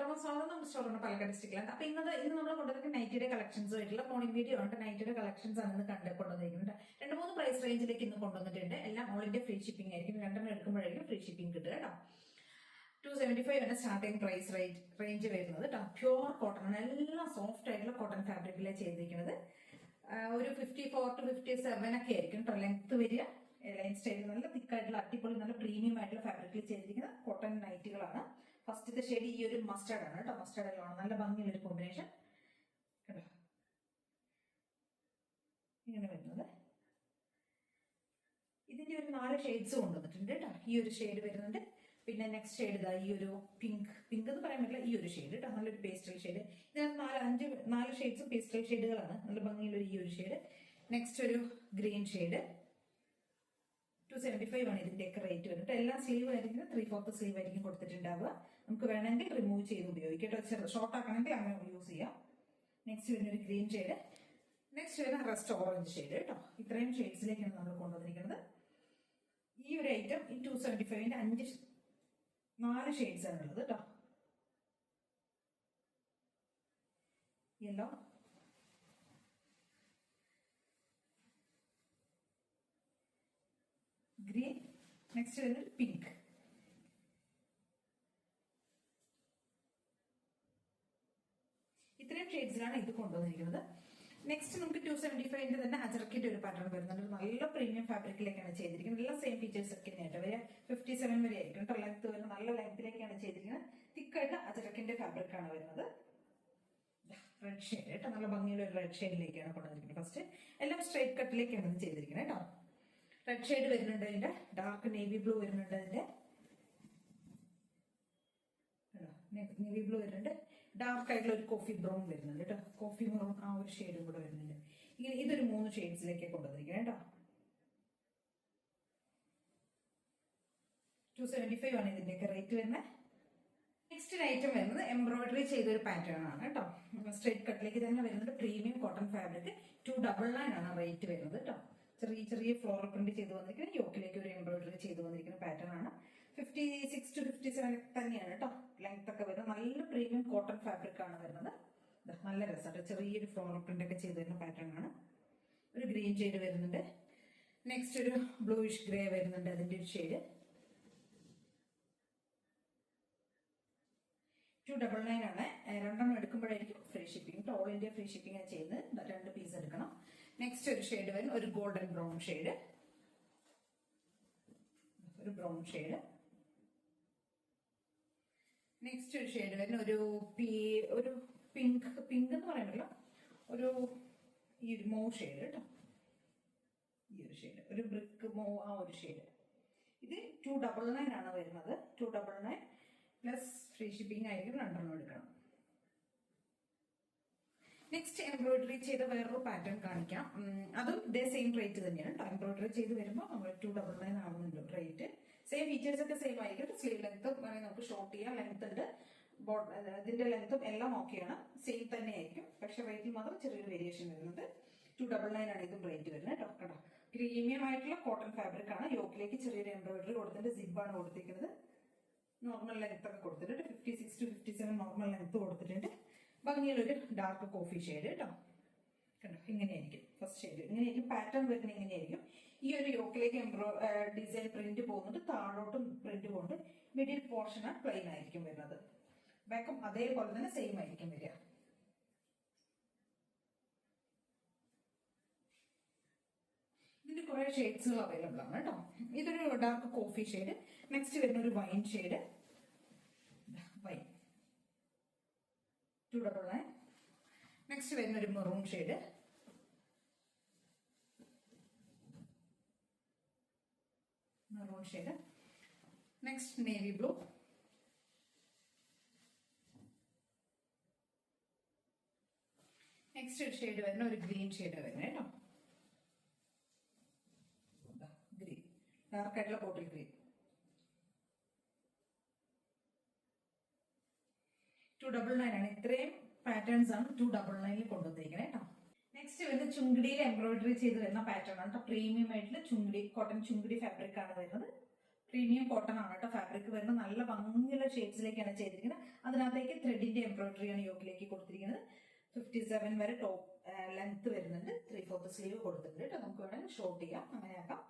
സ്വാഗതം. നമ്മുടെ സ്റ്റോറിന്റെ പാലക്കാട് ഡിസ്ട്രിക്റ്റിലാണ്. അപ്പൊ ഇന്ന് നമ്മൾ കൊണ്ടുവന്നിരിക്കുന്ന നൈറ്റിയുടെ കളക്ഷൻസ് ആയിട്ടുള്ള മോർണിംഗ് വീഡിയോ ആണ്. നൈറ്റിയുടെ കളക്ഷൻസ് ആണ് ഇന്ന് കൊണ്ടുവന്നിരിക്കുന്നത്. 2-3 പ്രൈസ് റേഞ്ചിലേക്ക് ഇന്ന് കൊണ്ടുവന്നിട്ടുണ്ട്. എല്ലാം ഓൾ ഇന്ത്യ ഫ്രീ ഷിപ്പിംഗ് ആയിരിക്കും. 2 എടുക്കുമ്പോഴായിരിക്കും ഫ്രീ ഷിപ്പിംഗ് കിട്ടുക കേട്ടോ. 275 ആണ് സ്റ്റാർട്ടിംഗ് പ്രൈസ് റേഞ്ച് വരുന്നത് കേട്ടോ. പ്യൂർ കോട്ടൺ ആണ്, എല്ലാം സോഫ്റ്റ് ആയിട്ടുള്ള കോട്ടൺ ഫാബ്രിക്കിലാണ് ചെയ്തിരിക്കുന്നത്. ഒരു 54 to 57 ഒക്കെ ആയിരിക്കും കേട്ടോ ലെങ്ത് വരിക. ലൈൻ സ്റ്റൈൽ നല്ല തിക്കായിട്ടുള്ള അടിപൊളി നല്ല പ്രീമിയം ആയിട്ടുള്ള ഫാബ്രിക്കിൽ ചെയ്തിരിക്കുന്ന കോട്ടൺ നൈറ്റുകളാണ്. ഫസ്റ്റത്തെ ഷെയ്ഡ് ഈ ഒരു മസ്റ്റാർഡ് ആണ് കേട്ടോ. മസ്റ്റാർഡ് എല്ലാം നല്ല ഭംഗിയുള്ള ഒരു കോമ്പിനേഷൻ കേട്ടോ. ഇങ്ങനെ വരുന്നത് ഇതിന്റെ ഒരു 4 ഷെയ്ഡ്സ് കൊണ്ടുവന്നിട്ടുണ്ട് കേട്ടോ. ഈ ഒരു ഷെയ്ഡ് വരുന്നുണ്ട്. പിന്നെ നെക്സ്റ്റ് ഷെയ്ഡ് ഇതാ ഈ ഒരു പിങ്ക് എന്ന് പറയാൻ പറ്റില്ല, ഈ ഒരു ഷെയ്ഡ് കേട്ടോ. നല്ലൊരു പേസ്റ്റൽ ഷെയ്ഡ്. ഇതിനകത്ത് 4 ഷെയ്ഡ്സും പേസ്റ്റൽ ഷെയ്ഡുകളാണ്. നല്ല ഭംഗിയുള്ള ഈ ഒരു ഷെയ്ഡ്. നെക്സ്റ്റ് ഒരു ഗ്രീൻ ഷെയ്ഡ്. 275 ആണ് ഇതിന്റെയൊക്കെ റേറ്റ് വരുന്നത്. എല്ലാം സ്ലീവ് ആയിരിക്കും, 3/4 സ്ലീവ് ആയിരിക്കും കൊടുത്തിട്ടുണ്ടാവുക. നമുക്ക് വേണമെങ്കിൽ റിമൂവ് ചെയ്ത് ഉപയോഗിക്കാം കേട്ടോ. ഷോർട്ട് ആക്കണമെങ്കിൽ അങ്ങനെ യൂസ് ചെയ്യാം. നെക്സ്റ്റ് വരുന്ന ഒരു ഗ്രീൻ ഷെയ്ഡ്. നെക്സ്റ്റ് വരുന്ന റസ്റ്റ് ഓറഞ്ച് ഷെയ്ഡ് കേട്ടോ. ഇത്രയും ഷെയ്ഡ്സിലേക്കാണ് നമ്മൾ കൊണ്ടുവന്നിരിക്കുന്നത്. ഈ ഒരു ഐറ്റം ഈ 275ന്റെ 4 ഷെയ്ഡ്സ് ആണ് ഉള്ളത് കേട്ടോ. യെല്ലോ, ഗ്രീൻ, നെക്സ്റ്റ് വരുന്നത് പിങ്ക്. ഇത്രയും ഷെയ്ഡ്സിലാണ് ഇത് കൊണ്ടുവന്നിരിക്കുന്നത്. നെക്സ്റ്റ് നമുക്ക് 275ന്റെ തന്നെ അജറക്കിന്റെ ഒരു പാറ്റേൺ വരുന്നുണ്ട്. നല്ല പ്രീമിയം ഫാബ്രിക്കിലേക്കാണ് ചെയ്തിരിക്കുന്നത്. എല്ലാം സെയിം ഫീച്ചേഴ്സ് ഒക്കെ ആയിട്ട് വരെ 57 വരെ ആയിരിക്കും കേട്ടോ. ലെങ്ത് വരുന്നത് നല്ല ലെങ്ത്തിലേക്കാണ് ചെയ്തിരിക്കുന്നത്. തിക്കായിട്ട് അജറക്കിന്റെ ഫാബ്രിക് ആണ് വരുന്നത്. റെഡ് ഷെയ്ഡ് കേട്ടോ. നല്ല ഭംഗിയുള്ള ഒരു റെഡ് ഷെയ്ഡിലേക്കാണ് കൊണ്ടുവന്നിരിക്കുന്നത്. ഫസ്റ്റ് എല്ലാം സ്ട്രൈറ്റ് കട്ടിലേക്കാണ് ചെയ്തിരിക്കുന്നത് കേട്ടോ. റെഡ് ഷെയ്ഡ് വരുന്നുണ്ട്. അതിന്റെ ഡാർക്ക് നേവി ബ്ലൂ വരുന്നുണ്ട്. അതിന്റെ നേവി ബ്ലൂ വരുന്നുണ്ട്. ഡാർക്ക് ആയിട്ടുള്ള ഒരു കോഫി ബ്രൗൺ വരുന്നുണ്ട് കേട്ടോ. കോഫി ബ്രൗൺ ആ ഒരു ഷെയ്ഡും കൂടെ വരുന്നുണ്ട്. ഇങ്ങനെ ഇതൊരു 3 ഷെയ്ഡ്സിലേക്ക് കൊണ്ടുവന്നിരിക്കുന്നത് കേട്ടോ. 275 ആണ് ഇതിന്റെയൊക്കെ റേറ്റ് വരുന്നത്. നെക്സ്റ്റ് ഐറ്റം വരുന്നത് എംബ്രോയിഡറി ചെയ്ത ഒരു പാറ്റേൺ ആണ് കേട്ടോ. സ്ട്രൈറ്റ് കട്ടിലേക്ക് തന്നെ വരുന്നത്. Premium cotton fabric. 299 ആണ് റേറ്റ് വരുന്നത് കേട്ടോ. ചെറിയ ഫ്ലോറൽ പ്രിന്റ് ചെയ്ത് വന്നിരിക്കുന്ന യോക്കിലേക്ക് ഒരു എംബ്രോയിഡറി ചെയ്ത് വന്നിരിക്കുന്ന പാറ്റേൺ ആണ്. 56 to 57 തന്നെയാണ് കേട്ടോ ലെങ്ത് ഒക്കെ വരുന്നത്. നല്ല പ്രീമിയം കോട്ടൺ ഫാബ്രിക് ആണ് വരുന്നത്. നല്ല രസമായിട്ട് ചെറിയൊരു ഫ്ലോറൽ പ്രിന്റ് ഒക്കെ ചെയ്ത് വരുന്ന പാറ്റേൺ ആണ്. ഒരു ഗ്രീൻ ഷെയ്ഡ് വരുന്നുണ്ട്. നെക്സ്റ്റ് ഒരു ബ്ലൂയിഷ് ഗ്രേ വരുന്നുണ്ട്. അതിന്റെ ഒരു ഷെയ്ഡ് 299 ആണ്. 2 എടുക്കുമ്പോഴായിരിക്കും free shipping. All India free shipping ആണ് ചെയ്യുന്നത്. 2 പീസ് എടുക്കണം. നെക്സ്റ്റ് ഒരു ഷെയ്ഡ് വരും, ഒരു ഗോൾഡൻ ബ്രൗൺ ഷെയ്ഡ്. ഒരു ബ്രൗൺ ഷെയ്ഡ്. നെക്സ്റ്റ് ഒരു ഷെയ്ഡ് വരുന്ന ഒരു പിങ്ക് എന്ന് പറയാൻ പറ്റില്ല, ഒരു ഈ ഒരു മോ ഷെയ്ഡ് കേട്ടോ. ഈ ഒരു ഷെയ്ഡ് ഒരു ബ്രിക്ക് മോ ആ ഒരു ഷെയ്ഡ്. ഇത് 299 ആണ് വരുന്നത്. 299 പ്ലസ് ഫ്രീ ഷിപ്പിംഗ് ആയിരിക്കും. 2 എടുക്കണം. നെക്സ്റ്റ് എംബ്രോയിഡറി ചെയ്ത വേറൊരു പാറ്റേൺ കാണിക്കാം. അതും ഇതേ സെയിം റേറ്റ് തന്നെയാണ് കേട്ടോ. എംബ്രോയിഡറി ചെയ്ത് വരുമ്പോൾ നമ്മൾ 299 ആവുന്നുണ്ട് റേറ്റ്. സെയിം ഫീച്ചേഴ്സ് ഒക്കെ സെയിം ആയിരിക്കും. സ്ലീവ് ലെങ്ത്തും വേണമെങ്കിൽ നമുക്ക് ഷോർട്ട് ചെയ്യാം. ലെങ്ത് ഉണ്ട്, ഇതിന്റെ ലെങ്ത്തും എല്ലാം ഓക്കെയാണ്. സെയിം തന്നെ ആയിരിക്കും. പക്ഷെ റേറ്റിൽ മാത്രം ചെറിയൊരു വേരിയേഷൻ വരുന്നുണ്ട്. 299 ആണ് ഇതും റേറ്റ് വരുന്നത് കേട്ടോ. കേട്ടോ പ്രീമിയം ആയിട്ടുള്ള കോട്ടൺ ഫാബ്രിക് ആണ്. യോക്കിലേക്ക് ചെറിയൊരു എംബ്രോയിഡറി കൊടുത്തിട്ട് സിബാണ് കൊടുത്തിരിക്കുന്നത്. നോർമൽ ലെങ്ത് ഒക്കെ കൊടുത്തിട്ടുണ്ട്. 56 to 57 നോർമൽ ലെങ്ത് കൊടുത്തിട്ടുണ്ട്. ഭംഗിയുള്ളൊരു ഡാർക്ക് കോഫി ഷെയ്ഡ് കേട്ടോ. കണ്ടോ ഇങ്ങനെയായിരിക്കും ഫസ്റ്റ് ഷെയ്ഡ്. ഇങ്ങനെയായിരിക്കും പാറ്റേൺ വരുന്നത്. ഇങ്ങനെയായിരിക്കും. ഈ ഒരു യോക്കിലേക്ക് ഡിസൈൻ പ്രിന്റ് പോകുന്നുണ്ട്. താഴോട്ടും പ്രിന്റ് പോകുന്നുണ്ട്. മിഡിൽ പോർഷൻ പ്ലെയിൻ ആയിരിക്കും വരുന്നത്. ബാക്കും അതേപോലെ തന്നെ സെയിം ആയിരിക്കും വരിക. ഇതിന്റെ കുറെ ഷെയ്ഡ്സുകൾ അവൈലബിൾ ആണ് കേട്ടോ. ഇതൊരു ഡാർക്ക് കോഫി ഷെയ്ഡ്. നെക്സ്റ്റ് വരുന്ന ഒരു വൈൻ ഷെയ്ഡ്. വൈൻ 299. നെക്സ്റ്റ് വരുന്ന ഒരു maroon shade. Maroon shade. Next navy blue. Next ഒരു ഷെയ്ഡ് വരുന്ന ഒരു ഗ്രീൻ ഷെയ്ഡ് വരുന്നത് കേട്ടോ. ഗ്രീൻ ഡാർക്ക് ആയിട്ടുള്ള ബോട്ടിൽ ഗ്രീൻ. 299 ആണ്. ഇത്രയും പാറ്റേൺസ് ആണ് 299 കൊണ്ടുവന്നിരിക്കുന്നത് കേട്ടോ. നെക്സ്റ്റ് വരുന്നത് ചുങ്കിടിയിൽ എംബ്രോയിഡറി ചെയ്ത് വരുന്ന പാറ്റേൺ ആണ് കേട്ടോ. പ്രീമിയം ആയിട്ടുള്ള ചുങ്കിടി കോട്ടൺ ചുങ്കിടി ഫാബ്രിക് ആണ് വരുന്നത്. പ്രീമിയം കോട്ടൺ ആണ് കേട്ടോ ഫാബ്രിക് വരുന്നത്. നല്ല ഭംഗിയുള്ള ഷെയ്ഡ്സിലേക്കാണ് ചെയ്തിരിക്കുന്നത്. അതിനകത്തേക്ക് ത്രെഡിന്റെ എംബ്രോയിഡറിയാണ് യോക്കിലേക്ക് കൊടുത്തിരിക്കുന്നത്. 57 വരെ ടോപ്പ് ലെങ്ത് വരുന്നുണ്ട്. 3/4 സ്ലീവ് കൊടുത്തിട്ടുണ്ട് കേട്ടോ. നമുക്ക് വേണമെങ്കിൽ ഷോർട്ട് ചെയ്യാം, അങ്ങനെ ആക്കാം.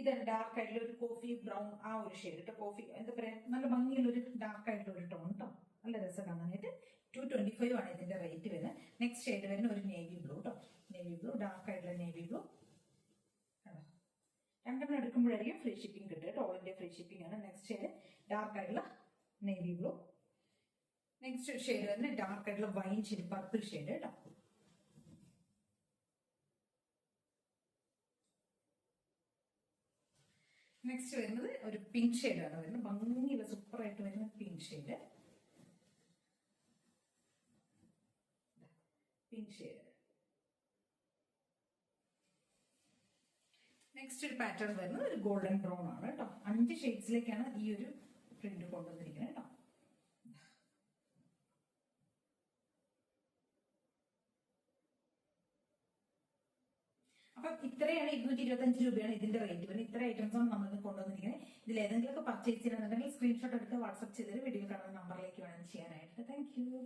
ഇത് ഡാർക്ക് ആയിട്ടുള്ള ഒരു കോഫി ബ്രൗൺ ആ ഒരു ഷെയ്ഡ് കേട്ടോ. കോഫി എന്താ പറയാ, നല്ല ഭംഗിയുള്ള ഒരു ഡാർക്ക് ആയിട്ടുള്ള ഒരു ടോൺ കേട്ടോ. നല്ല രസം കാണാനായിട്ട്. 225 ആണ് ഇതിന്റെ റേറ്റ് വരുന്നത്. നെക്സ്റ്റ് ഷെയ്ഡ് വരുന്ന ഒരു നേവി ബ്ലൂ കേട്ടോ. നേവി ബ്ലൂ, ഡാർക്ക് ആയിട്ടുള്ള നേവി ബ്ലൂ. രണ്ടെണ്ണം എടുക്കുമ്പോഴായിരിക്കും ഫ്രീ ഷിപ്പിംഗ് കിട്ടുക കേട്ടോ. ഓൾ ഇന്ത്യ ഫ്രീ ഷിപ്പിംഗ് ആണ്. നെക്സ്റ്റ് ഷെയ്ഡ് ഡാർക്ക് ആയിട്ടുള്ള നേവി ബ്ലൂ. നെക്സ്റ്റ് ഷെയ്ഡ് തന്നെ ഡാർക്ക് ആയിട്ടുള്ള വൈൻ ഷെയ്ഡ്, പർപ്പിൾ ഷെയ്ഡ് കേട്ടോ. നെക്സ്റ്റ് വരുന്നത് ഒരു പിങ്ക് ഷെയ്ഡാണ് വരുന്നത്. ഭംഗിയുള്ള സൂപ്പർ ആയിട്ട് വരുന്ന pink shade. Pink shade. Next ഒരു പാറ്റേൺ വരുന്നത് ഒരു ഗോൾഡൻ ബ്രൗൺ ആണ് കേട്ടോ. 5 ഷെയ്ഡ്സിലേക്കാണ് ഈ ഒരു പ്രിന്റ് കൊണ്ടുവന്നിരിക്കുന്നത് കേട്ടോ. അപ്പം ഇത്രയാണ് 225 രൂപയാണ് ഇതിന്റെ റേറ്റ് വരുന്നത്. ഇത്ര ഐറ്റംസ് ആണ് നമ്മൾ കൊണ്ടുവന്നിരിക്കുന്നത്. ഇതിൽ ഏതെങ്കിലും ഒക്കെ പർച്ചേസ് ചെയ്യണമെന്നുണ്ടെങ്കിൽ സ്ക്രീൻഷോട്ട് എടുത്ത് വാട്സ്ആപ്പ് ചെയ്തൊരു വീഡിയോ കാണുന്ന നമ്പറിലേക്ക് വേണം ചെയ്യാനായിട്ട്. Thank you.